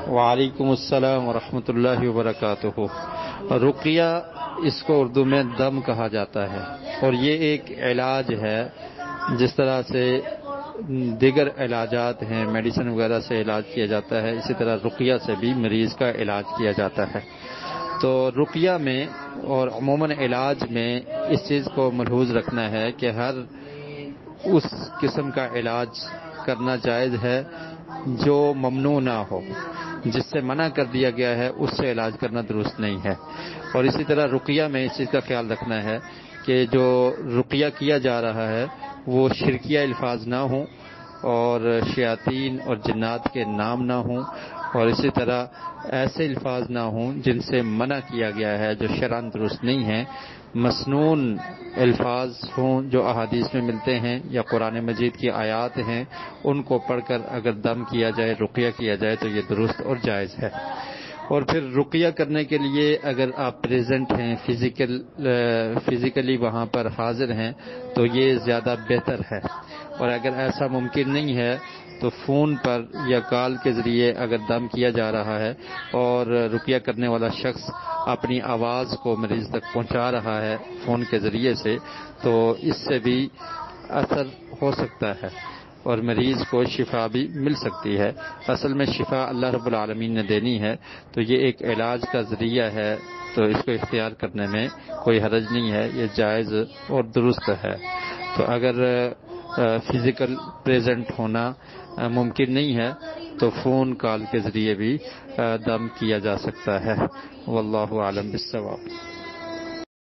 وعلیکم السلام ورحمۃ اللہ وبرکاتہ۔ رقیہ اس کو اردو میں دم کہا جاتا ہے، اور یہ ایک علاج ہے جس طرح سے دیگر علاجات ہیں، میڈیسن وغیرہ سے علاج کیا جاتا ہے، اسی طرح رقیہ سے بھی مریض کا علاج کیا جاتا ہے۔ تو رقیہ میں اور عموماً علاج میں اس چیز کو ملحوظ رکھنا ہے کہ ہر اس قسم کا علاج کرنا جائز ہے جو ممنوع نہ ہو، جس سے منع کر دیا گیا ہے اس سے علاج کرنا درست نہیں ہے۔ اور اسی طرح رقیہ میں اس چیز کا خیال رکھنا ہے کہ جو رقیہ کیا جا رہا ہے وہ شرکیہ الفاظ نہ ہوں، اور شیاطین اور جنات کے نام نہ ہوں، اور اسی طرح ایسے الفاظ نہ ہوں جن سے منع کیا گیا ہے، جو شرعاً درست نہیں ہیں۔ مسنون الفاظ ہوں جو احادیث میں ملتے ہیں یا قرآن مجید کی آیات ہیں، ان کو پڑھ کر اگر دم کیا جائے، رقیہ کیا جائے تو یہ درست اور جائز ہے۔ اور پھر رقیہ کرنے کے لیے اگر آپ پریزنٹ ہیں، فزیکلی وہاں پر حاضر ہیں، تو یہ زیادہ بہتر ہے۔ اور اگر ایسا ممکن نہیں ہے تو فون پر یا کال کے ذریعے اگر دم کیا جا رہا ہے اور رقیہ کرنے والا شخص اپنی آواز کو مریض تک پہنچا رہا ہے فون کے ذریعے سے، تو اس سے بھی اثر ہو سکتا ہے اور مریض کو شفا بھی مل سکتی ہے۔ اصل میں شفا اللہ رب العالمین نے دینی ہے، تو یہ ایک علاج کا ذریعہ ہے، تو اس کو اختیار کرنے میں کوئی حرج نہیں ہے، یہ جائز اور درست ہے۔ تو اگر فزیکل پریزنٹ ہونا ممکن نہیں ہے تو فون کال کے ذریعے بھی دم کیا جا سکتا ہے۔ واللہ اعلم بالصواب۔